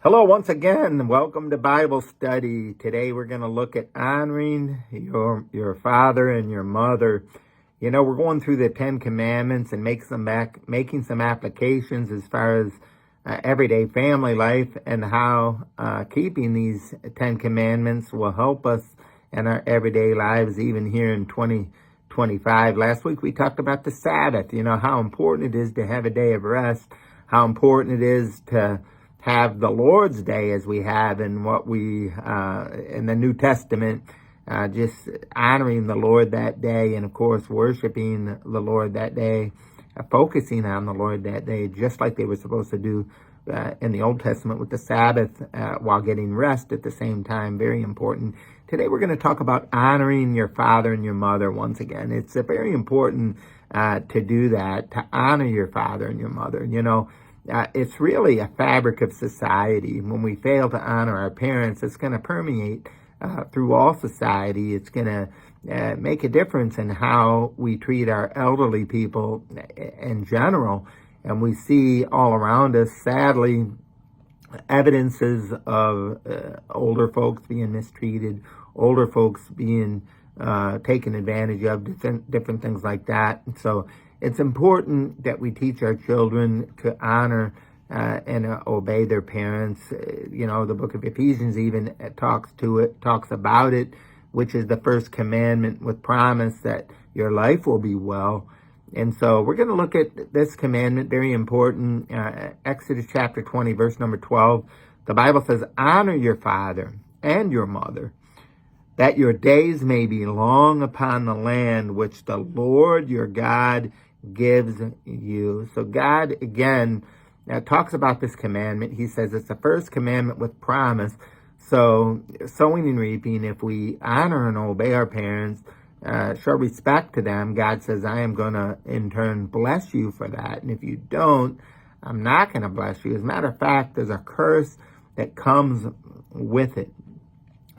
Hello, once again. Welcome to Bible study. Today we're going to look at honoring your father and your mother. You know, we're going through the Ten Commandments and making some applications as far as everyday family life and how keeping these Ten Commandments will help us in our everyday lives, even here in 2025. Last week we talked about the Sabbath, you know, how important it is to have a day of rest, how important it is to have the Lord's Day as we have in what we, in the New Testament, just honoring the Lord that day and, of course, worshiping the Lord that day, focusing on the Lord that day, just like they were supposed to do in the Old Testament with the Sabbath while getting rest at the same time. Very important. Today we're going to talk about honoring your father and your mother once again. It's very important to do that, to honor your father and your mother. You know, it's really a fabric of society. When we fail to honor our parents, it's going to permeate through all society. It's going to make a difference in how we treat our elderly people in general. And we see all around us, sadly, evidences of older folks being mistreated, older folks being taken advantage of, different things like that. And so it's important that we teach our children to honor and obey their parents. You know, the book of Ephesians even talks about it, which is the first commandment with promise that your life will be well. And so we're going to look at this commandment, very important. Exodus chapter 20, verse number 12. The Bible says, honor your father and your mother, that your days may be long upon the land which the Lord your God gives you. So God, again, talks about this commandment. He says it's the first commandment with promise. So sowing and reaping, if we honor and obey our parents, show respect to them, God says, I am going to, in turn, bless you for that. And if you don't, I'm not going to bless you. As a matter of fact, there's a curse that comes with it.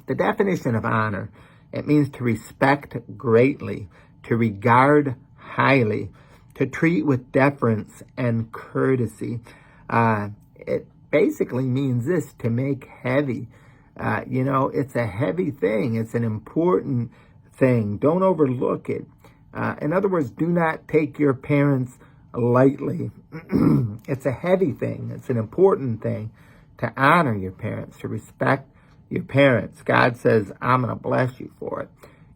The definition of honor, it means to respect greatly, to regard highly, to treat with deference and courtesy. It basically means this, to make heavy. You know, it's a heavy thing. It's an important thing. Don't overlook it. In other words, do not take your parents lightly. It's a heavy thing. It's an important thing to honor your parents, to respect your parents. God says, I'm going to bless you for it.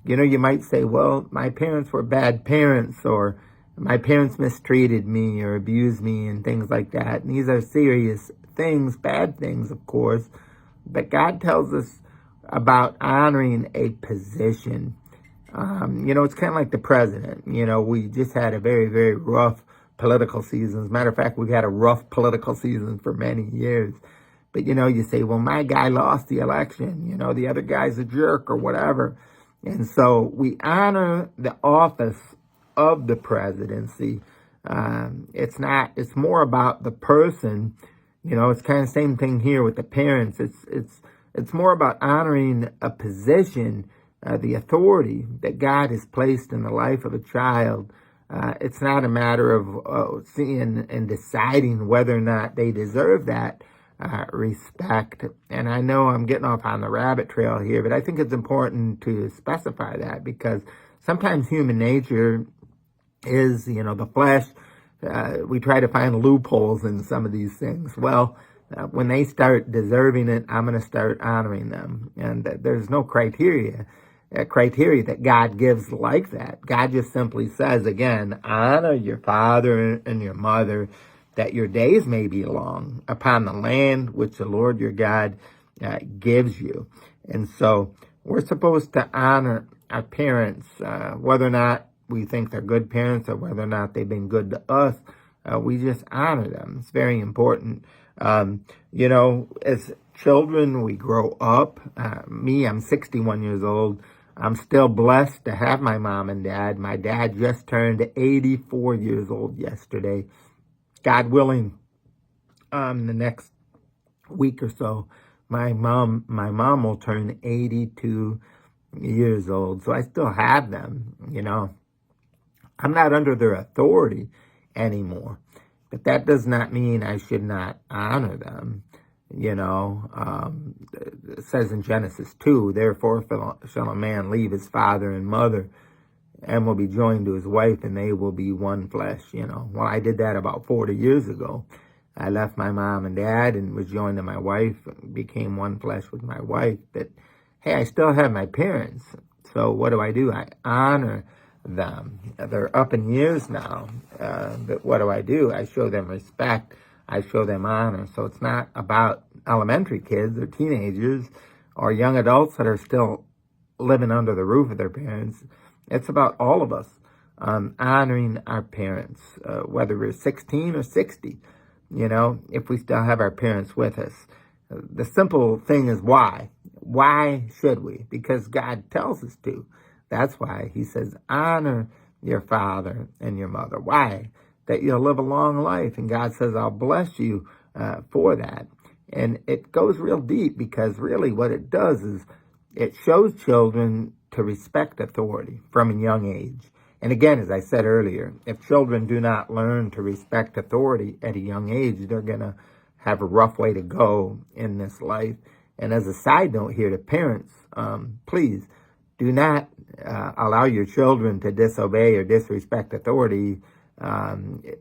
You know, you might say, well, my parents were bad parents, or my parents mistreated me or abused me and things like that. And these are serious things, bad things, of course. But God tells us about honoring a position. You know, it's kind of like the president. You know, we just had a very, very rough political season. As a matter of fact, we've had a rough political season for many years. But, you know, you say, well, my guy lost the election. You know, the other guy's a jerk or whatever. And so we honor the office of the presidency. It's more about the person. You know, it's kind of the same thing here with the parents. It's more about honoring a position, the authority that God has placed in the life of a child. It's not a matter of seeing and deciding whether or not they deserve that respect. And I know I'm getting off on the rabbit trail here, but I think it's important to specify that, because sometimes human nature is, you know, the flesh. We try to find loopholes in some of these things. Well, when they start deserving it, I'm going to start honoring them. And there's no criteria that God gives like that. God just simply says, again, honor your father and your mother, that your days may be long upon the land which the Lord your God gives you. And so we're supposed to honor our parents, whether or not we think they're good parents or whether or not they've been good to us. We just honor them. It's very important. You know, as children, we grow up. I'm 61 years old. I'm still blessed to have my mom and dad. My dad just turned 84 years old yesterday. God willing, the next week or so, my mom will turn 82 years old. So I still have them, you know. I'm not under their authority anymore. But that does not mean I should not honor them. It says in Genesis 2, therefore shall a man leave his father and mother and will be joined to his wife, and they will be one flesh, Well, I did that about 40 years ago. I left my mom and dad and was joined to my wife, became one flesh with my wife. But, hey, I still have my parents. So what do? I honor them. They're up in years now. But what do? I show them respect. I show them honor. So it's not about elementary kids or teenagers or young adults that are still living under the roof of their parents. It's about all of us honoring our parents, whether we're 16 or 60, if we still have our parents with us. The simple thing is why. Why should we? Because God tells us to. That's why he says, honor your father and your mother. Why? That you'll live a long life. And God says, I'll bless you for that. And it goes real deep, because really what it does is it shows children to respect authority from a young age. And again, as I said earlier, if children do not learn to respect authority at a young age, they're going to have a rough way to go in this life. And as a side note here to parents, please do not allow your children to disobey or disrespect authority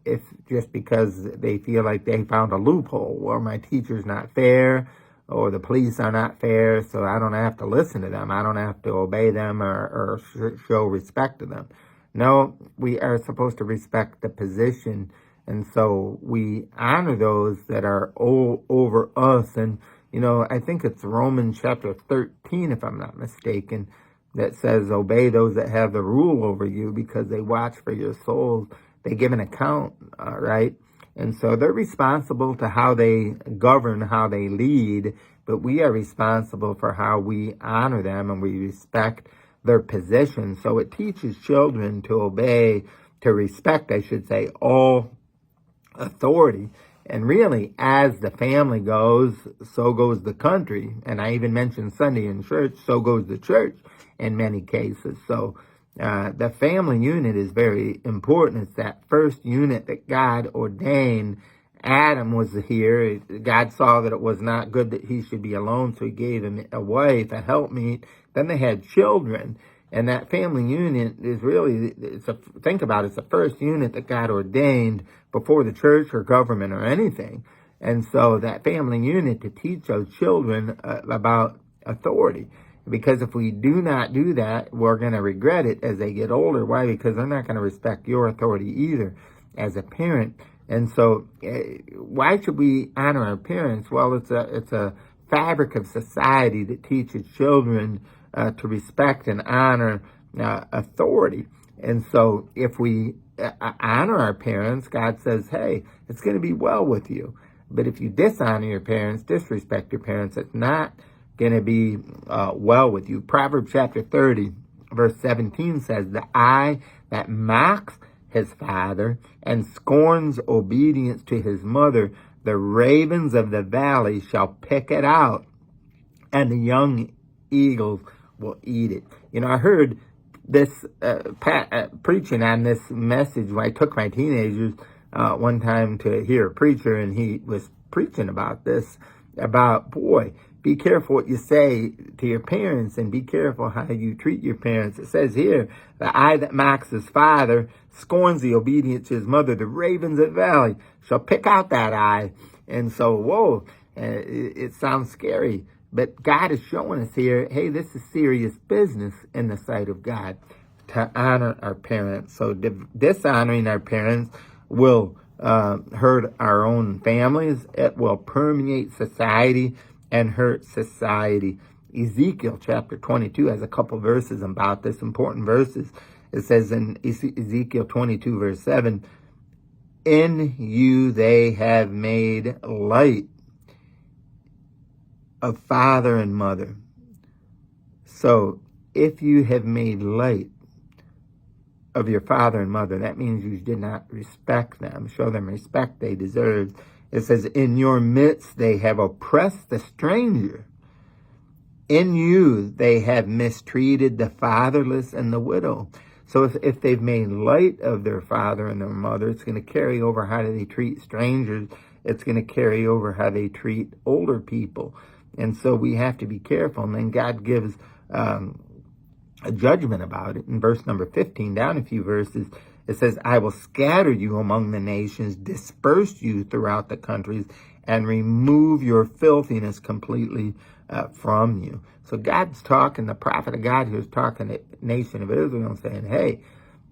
if just because they feel like they found a loophole, or my teacher's not fair, or the police are not fair, so I don't have to listen to them. I don't have to obey them or show respect to them. No, we are supposed to respect the position, and so we honor those that are over us. And, I think it's Romans chapter 13, if I'm not mistaken, that says, obey those that have the rule over you, because they watch for your souls. They give an account, right? And so they're responsible to how they govern, how they lead, but we are responsible for how we honor them and we respect their position. So it teaches children to obey, to respect, I should say, all authority. And really, as the family goes, so goes the country. And I even mentioned Sunday in church, so goes the church in many cases. So the family unit is very important. It's that first unit that God ordained. Adam was here. God saw that it was not good that he should be alone, so he gave him a wife, a helpmeet. Then they had children. And that family unit is really, think about it, it's the first unit that God ordained before the church or government or anything. And so that family unit to teach those children about authority. Because if we do not do that, we're going to regret it as they get older. Why? Because they're not going to respect your authority either as a parent. And so why should we honor our parents? Well, it's a fabric of society that teaches children to respect and honor authority. And so if we honor our parents, God says, hey, it's going to be well with you. But if you dishonor your parents, disrespect your parents, it's not going to be well with you. Proverbs chapter 30, verse 17 says, the eye that mocks his father and scorns obedience to his mother, the ravens of the valley shall pick it out, and the young eagles will eat it. I heard this preaching on this message when I took my teenagers one time to hear a preacher, and he was preaching about this, about, boy, be careful what you say to your parents and be careful how you treat your parents. It says here, the eye that mocks his father scorns the obedience to his mother. The ravens of the valley shall pick out that eye. And so, whoa, it sounds scary. But God is showing us here, hey, this is serious business in the sight of God to honor our parents. So dishonoring our parents will hurt our own families. It will permeate society and hurt society. Ezekiel chapter 22 has a couple verses about this, important verses. It says in Ezekiel 22 verse 7, in you they have made light of father and mother. So if you have made light of your father and mother, that means you did not respect them, show them respect they deserve. It says, in your midst they have oppressed the stranger. In you they have mistreated the fatherless and the widow. So if they've made light of their father and their mother, it's going to carry over how do they treat strangers it's going to carry over how they treat older people. And so we have to be careful. And then God gives a judgment about it. In verse number 15, down a few verses, it says, I will scatter you among the nations, disperse you throughout the countries, and remove your filthiness completely from you. So God's talking, the prophet of God here is talking to the nation of Israel and saying, hey,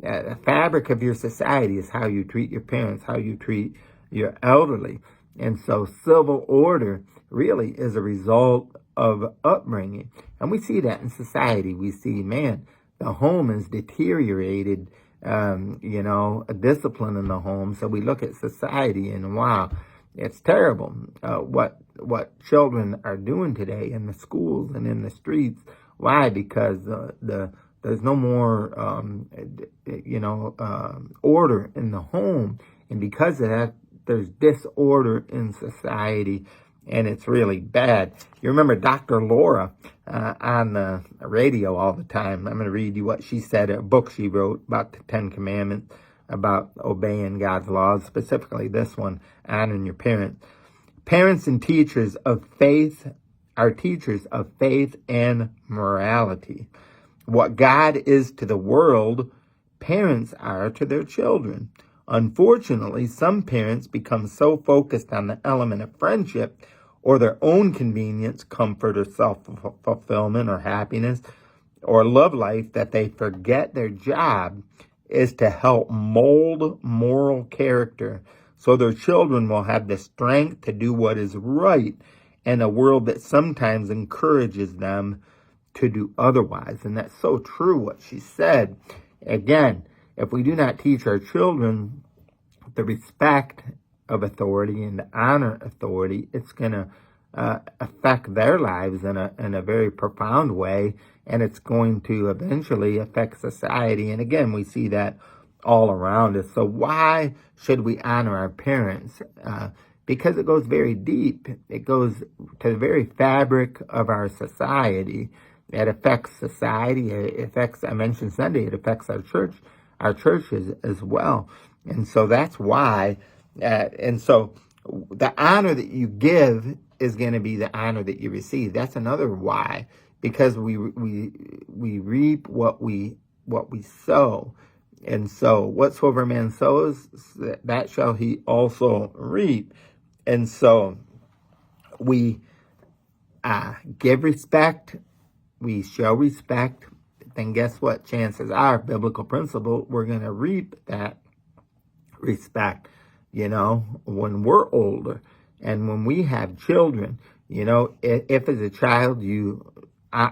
the fabric of your society is how you treat your parents, how you treat your elderly. And so civil order really is a result of upbringing. And we see that in society. We see, man, the home is deteriorated, a discipline in the home. So we look at society and wow, it's terrible what children are doing today in the schools and in the streets. Why? Because there's no more, order in the home. And because of that, there's disorder in society, and it's really bad. You remember Dr. Laura on the radio all the time. I'm going to read you what she said, a book she wrote about the Ten Commandments, about obeying God's laws, specifically this one, honoring your parents. Parents and teachers of faith are teachers of faith and morality. What God is to the world, parents are to their children. Unfortunately, some parents become so focused on the element of friendship or their own convenience, comfort, or self-fulfillment, or happiness, or love life that they forget their job is to help mold moral character so their children will have the strength to do what is right in a world that sometimes encourages them to do otherwise. And that's so true what she said. Again, if we do not teach our children the respect of authority and to honor authority, it's going to affect their lives in a very profound way, and it's going to eventually affect society. And again, we see that all around us. So why should we honor our parents? Because it goes very deep. It goes to the very fabric of our society. It affects society. It affects, I mentioned Sunday, it affects our churches as well. And so that's why, and so the honor that you give is going to be the honor that you receive. That's another why, because we reap what we sow. And so whatsoever man sows, that shall he also reap. And so we give respect, we show respect, then guess what? Chances are, biblical principle, we're going to reap that respect, when we're older. And when we have children, if as a child you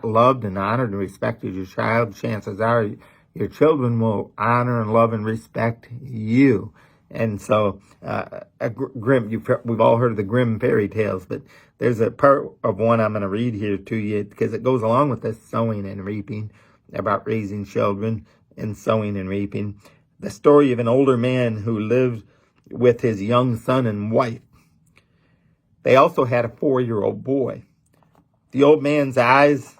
loved and honored and respected your child, chances are your children will honor and love and respect you. And so, we've all heard of the Grimm fairy tales, but there's a part of one I'm going to read here to you because it goes along with this sowing and reaping, about raising children and sowing and reaping. The story of an older man who lived with his young son and wife. They also had a 4-year-old boy. The old man's eyes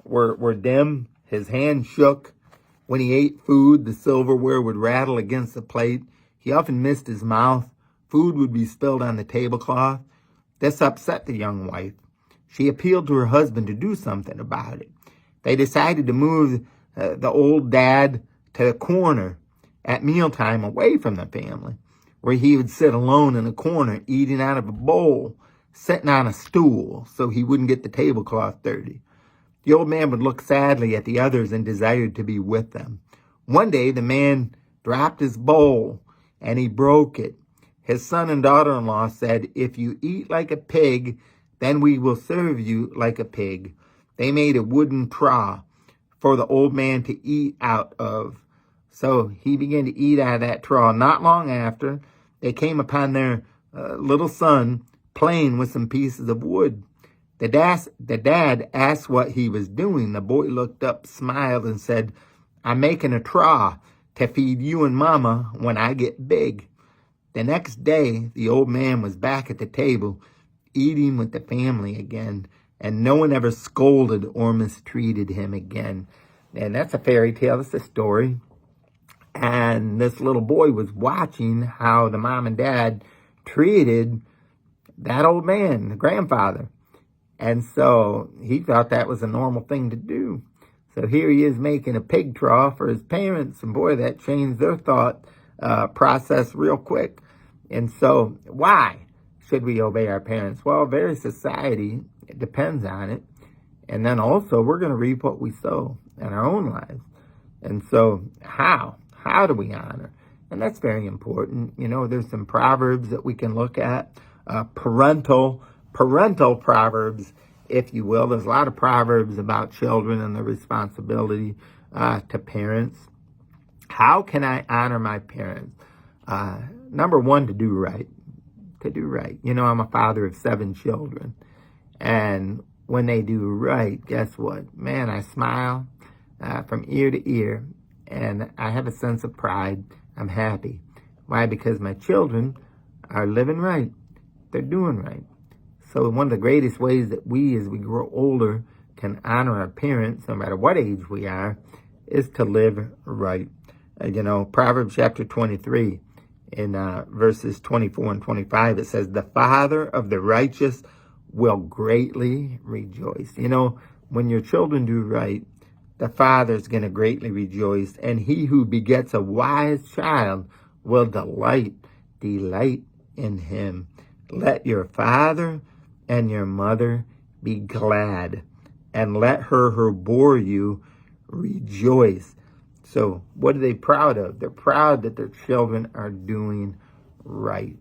were dim. His hand shook. When he ate food, the silverware would rattle against the plate. He often missed his mouth. Food would be spilled on the tablecloth. This upset the young wife. She appealed to her husband to do something about it. They decided to move the old dad to the corner at mealtime away from the family, where he would sit alone in a corner eating out of a bowl, sitting on a stool so he wouldn't get the tablecloth dirty. The old man would look sadly at the others and desired to be with them. One day, the man dropped his bowl and he broke it. His son and daughter-in-law said, "If you eat like a pig, then we will serve you like a pig." They made a wooden trough for the old man to eat out of. So he began to eat out of that trough. Not long after, they came upon their little son playing with some pieces of wood. The dad asked what he was doing. The boy looked up, smiled, and said, "I'm making a trough to feed you and Mama when I get big." The next day, the old man was back at the table, eating with the family again, and no one ever scolded or mistreated him again. And that's a fairy tale. That's a story. And this little boy was watching how the mom and dad mistreated that old man, the grandfather. And so he thought that was a normal thing to do. So here he is making a pig trough for his parents, and boy, that changed their thought process real quick. And so why should we obey our parents? Well, very society, it depends on it. And then also, we're going to reap what we sow in our own lives. And so how? How do we honor? And that's very important. You know, there's some proverbs that we can look at, parental proverbs, if you will. There's a lot of proverbs about children and their responsibility to parents. How can I honor my parents? Number one, to do right. To do right. You know, I'm a father of 7 children. And when they do right, guess what? Man, I smile from ear to ear. And I have a sense of pride. I'm happy. Why? Because my children are living right. They're doing right. So one of the greatest ways that we, as we grow older, can honor our parents, no matter what age we are, is to live right. You know, Proverbs chapter 23, in verses 24 and 25, it says, "The father of the righteous will greatly rejoice." You know, when your children do right, the father's going to greatly rejoice. And he who begets a wise child will delight in him. Let your father and your mother be glad, and let her who bore you rejoice. So what are they proud of? They're proud that their children are doing right.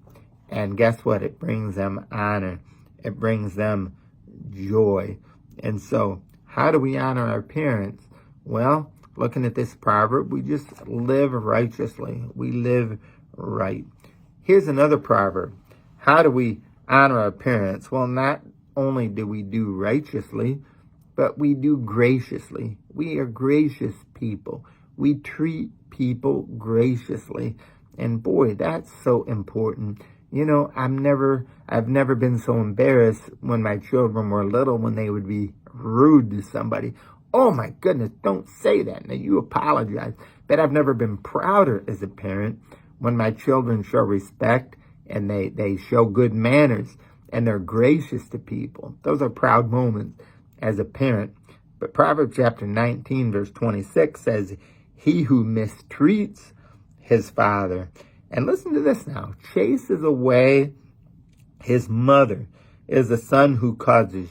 And guess what? It brings them honor. It brings them joy. And so how do we honor our parents? Well, looking at this proverb, we just live righteously. We live right. Here's another proverb. How do we honor our parents? Well, not only do we do righteously, but we do graciously. We are gracious people. We treat people graciously. And boy, that's so important. You know, I've never been so embarrassed when my children were little, when they would be rude to somebody. Oh my goodness, don't say that. Now you apologize. But I've never been prouder as a parent when my children show respect and they show good manners and they're gracious to people. Those are proud moments as a parent. But Proverbs chapter 19, verse 26 says, "He who mistreats his father," and listen to this now, "chases away his mother, is a son who causes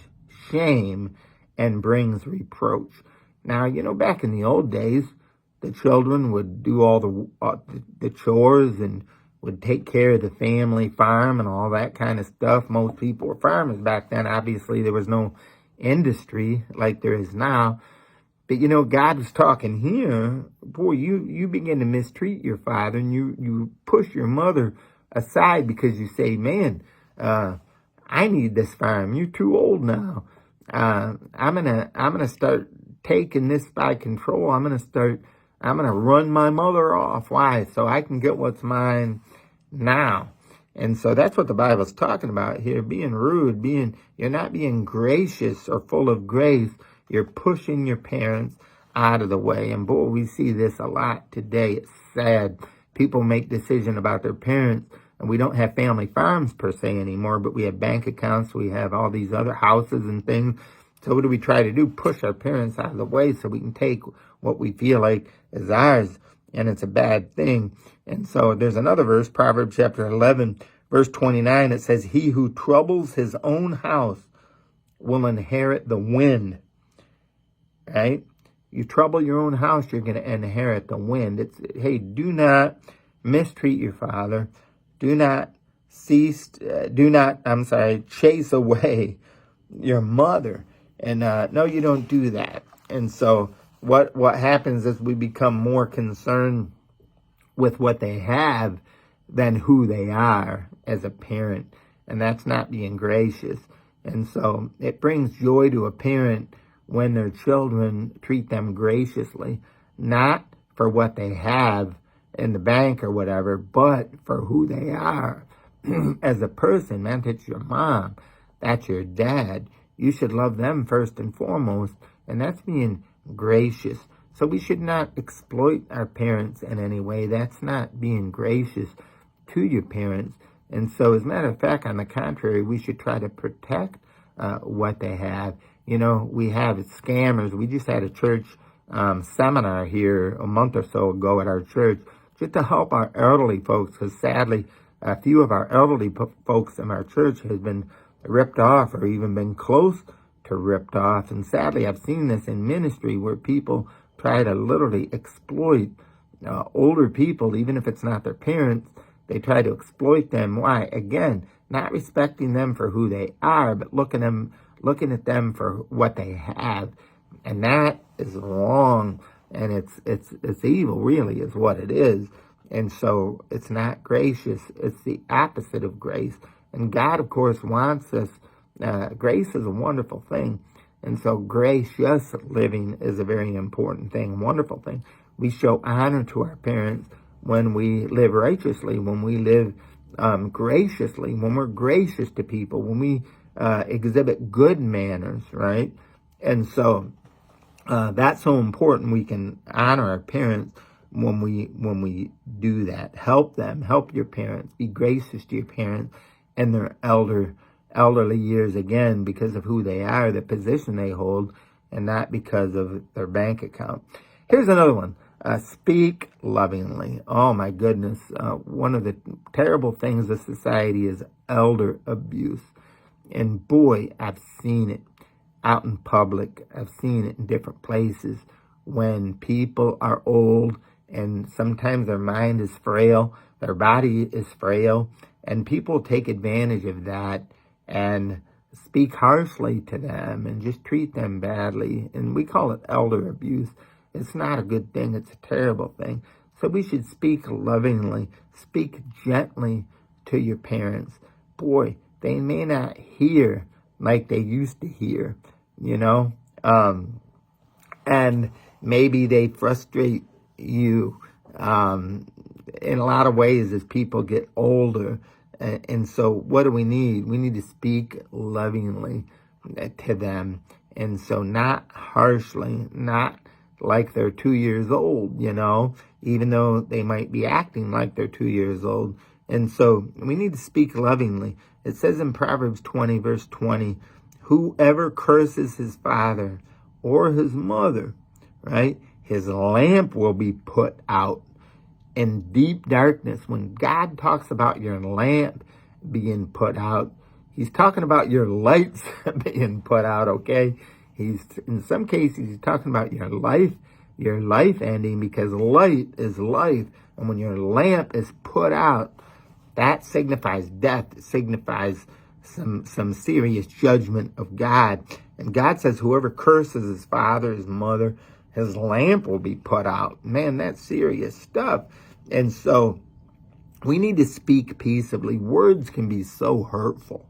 shame and brings reproach." Now, you know, back in the old days, the children would do all the chores and would take care of the family farm and all that kind of stuff. Most people were farmers back then. Obviously, there was no industry like there is now. But, you know, God is talking here. Boy, you begin to mistreat your father, and you push your mother aside because you say, "Man, I need this farm. You're too old now. I'm gonna start taking this by control. I'm gonna run my mother off. Why? So I can get what's mine now." And so that's what the Bible's talking about here. Being rude, you're not being gracious or full of grace. You're pushing your parents out of the way. And boy, we see this a lot today. It's sad. People make decisions about their parents, and we don't have family farms per se anymore, but we have bank accounts. We have all these other houses and things. So what do we try to do? Push our parents out of the way so we can take what we feel like is ours. And it's a bad thing. And so there's another verse, Proverbs chapter 11, verse 29. It says, "He who troubles his own house will inherit the wind." Right? You trouble your own house, you're going to inherit the wind. Hey, do not mistreat your father. Do not chase away your mother. And no, you don't do that. And so what happens is we become more concerned with what they have than who they are as a parent. And that's not being gracious. And so it brings joy to a parent when their children treat them graciously, not for what they have in the bank or whatever, but for who they are as a person. Man, that's your mom. That's your dad. You should love them first and foremost. And that's being gracious. So we should not exploit our parents in any way. That's not being gracious to your parents. And so, as a matter of fact, on the contrary, we should try to protect what they have. We have scammers. We just had a church seminar here a month or so ago at our church just to help our elderly folks, because sadly, a few of our elderly folks in our church has been ripped off or even been close to ripped off. And sadly, I've seen this in ministry where people try to literally exploit older people, even if it's not their parents. They try to exploit them. Why? Again, not respecting them for who they are, but looking at them for what they have. And that is wrong, and it's evil, really, is what it is. And so it's not gracious. It's the opposite of grace. And God, of course, wants us. Grace is a wonderful thing. And so gracious living is a very important thing, wonderful thing. We show honor to our parents when we live righteously, when we live graciously, when we're gracious to people, when we exhibit good manners, right? And so that's so important. We can honor our parents when we do that. Help them. Help your parents. Be gracious to your parents and their elderly years, again, because of who they are, the position they hold, and not because of their bank account. Here's another one. Speak lovingly. Oh, my goodness. One of the terrible things of society is elder abuse. And boy, I've seen it out in public. I've seen it in different places when people are old and sometimes their mind is frail, their body is frail, and people take advantage of that and speak harshly to them and just treat them badly. And we call it elder abuse. It's not a good thing. It's a terrible thing. So we should speak lovingly, speak gently to your parents. Boy, they may not hear like they used to hear, and maybe they frustrate you in a lot of ways as people get older. And so what do we need? We need to speak lovingly to them. And so not harshly, not like they're 2 years old, even though they might be acting like they're 2 years old. And so we need to speak lovingly. It says in Proverbs 20, verse 20, whoever curses his father or his mother, right, his lamp will be put out in deep darkness. When God talks about your lamp being put out, he's talking about your lights being put out, okay? He's, in some cases, he's talking about your life ending, because light is life. And when your lamp is put out, that signifies death. It signifies some serious judgment of God. And God says whoever curses his father, his mother, his lamp will be put out. Man, that's serious stuff. And so we need to speak peaceably. Words can be so hurtful.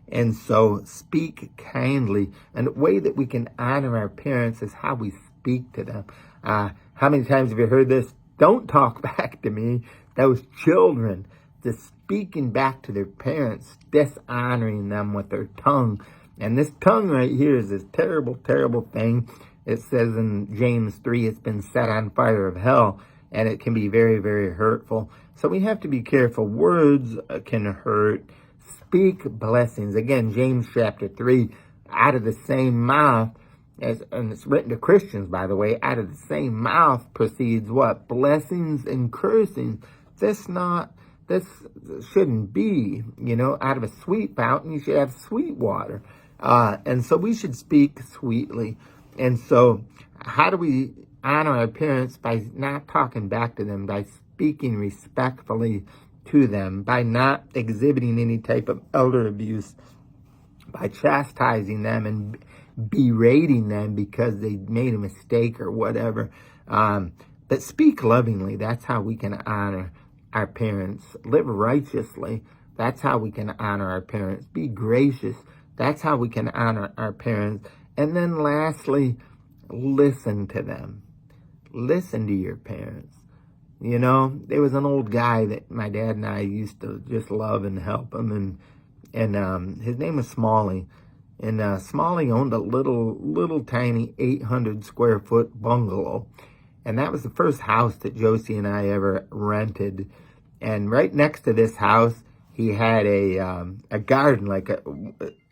And so speak kindly. And the way that we can honor our parents is how we speak to them. How many times have you heard this? Don't talk back to me. Those children just speaking back to their parents, dishonoring them with their tongue. And this tongue right here is this terrible, terrible thing. It says in James 3, it's been set on fire of hell, and it can be very, very hurtful. So we have to be careful. Words can hurt. Speak blessings. Again, James chapter 3, out of the same mouth, and it's written to Christians, by the way, out of the same mouth proceeds what? Blessings and cursing. This shouldn't be, out of a sweet fountain, you should have sweet water. And so we should speak sweetly. And so how do we honor our parents? By not talking back to them, by speaking respectfully to them, by not exhibiting any type of elder abuse, by chastising them and berating them because they made a mistake or whatever. But speak lovingly. That's how we can honor our parents. Live righteously. That's how we can honor our parents. Be gracious. That's how we can honor our parents. And then lastly, listen to them. Listen to your parents. There was an old guy that my dad and I used to just love and help him, and his name was Smalley. And Smalley owned a little tiny 800 square foot bungalow. And that was the first house that Josie and I ever rented. And right next to this house, he had a garden, like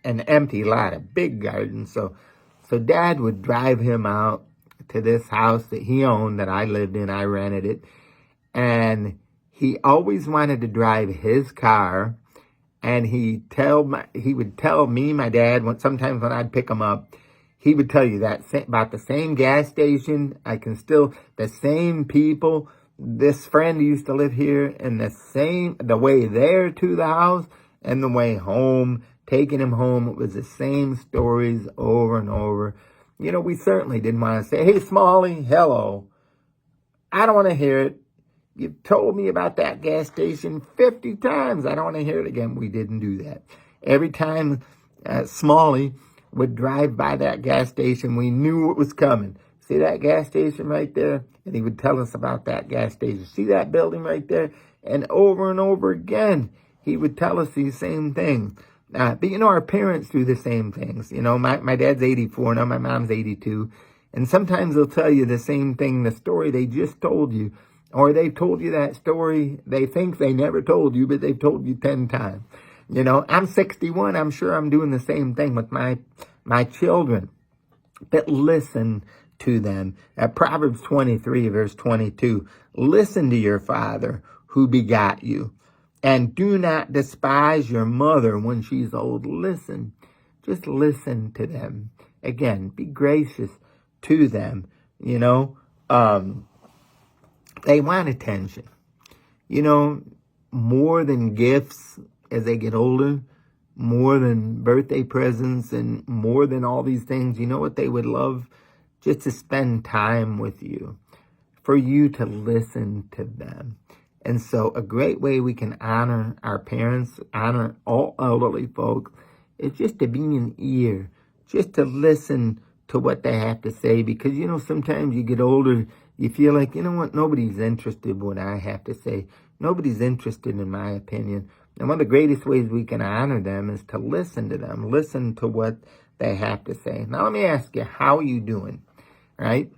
an empty lot, a big garden. So Dad would drive him out to this house that he owned that I lived in. I rented it. And he always wanted to drive his car. And he would tell me, my dad, sometimes when I'd pick him up, he would tell you that about the same gas station. The same people. This friend used to live here, and the way there to the house and the way home, taking him home, it was the same stories over and over. You know, we certainly didn't want to say, hey, Smalley, hello. I don't want to hear it. You've told me about that gas station 50 times. I don't want to hear it again. We didn't do that. Every time Smalley would drive by that gas station, we knew it was coming. See that gas station right there? And he would tell us about that gas station. See that building right there? And over again, he would tell us these same things. But you know, our parents do the same things. You know, my dad's 84 now, my mom's 82. And sometimes they'll tell you the same thing, the story they just told you. Or they've told you that story they think they never told you, but they've told you 10 times. You know, I'm 61. I'm sure I'm doing the same thing with my children. But listen to them. Proverbs 23, verse 22. Listen to your father who begot you, and do not despise your mother when she's old. Listen. Just listen to them. Again, be gracious to them. You know, they want attention. You know, more than gifts as they get older, more than birthday presents, and more than all these things. You know what they would love? Just to spend time with you, for you to listen to them. And so a great way we can honor our parents, honor all elderly folks, is just to be an ear, just to listen to what they have to say. Because, you know, sometimes you get older, you feel like, you know what, nobody's interested in what I have to say. Nobody's interested in my opinion. And one of the greatest ways we can honor them is to listen to them, listen to what they have to say. Now, let me ask you, how are you doing? Right?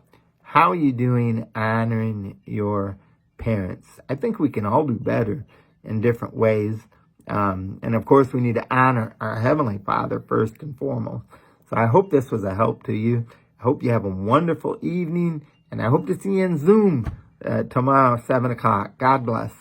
How are you doing honoring your parents? I think we can all do better in different ways. And of course, we need to honor our Heavenly Father first and foremost. So I hope this was a help to you. I hope you have a wonderful evening. And I hope to see you in Zoom tomorrow, 7 o'clock. God bless.